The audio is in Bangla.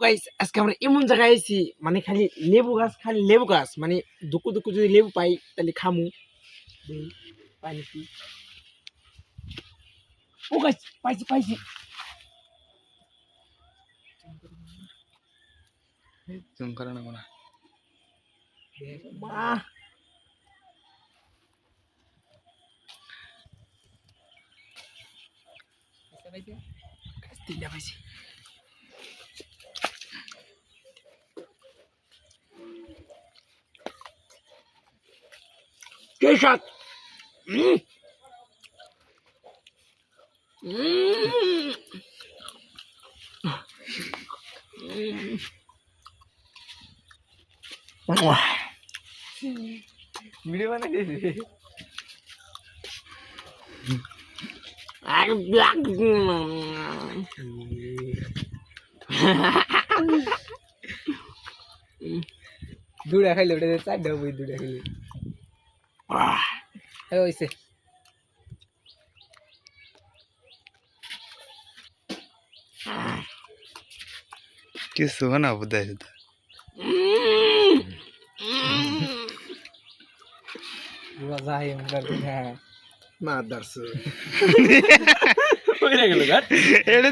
গাইস আজকে আমরা এমন জায়গায় আইছি মানে খালি লেবু গাছ মানে দুকু দুকু যদি লেবু পাই তাহলে খামু পাই নাকি ও গাইস পাইছি পাইছি জুম করে না কোনা মা গাছ তিনটা পাইছি কে শাক ভিডিও বানাই দিয়েছি দুটা খাইলে ওটা চারটা বই দুটা খাইলে হ্যাঁ হয়েছে কিছু না বুঝতে মাদারসো ওই গেল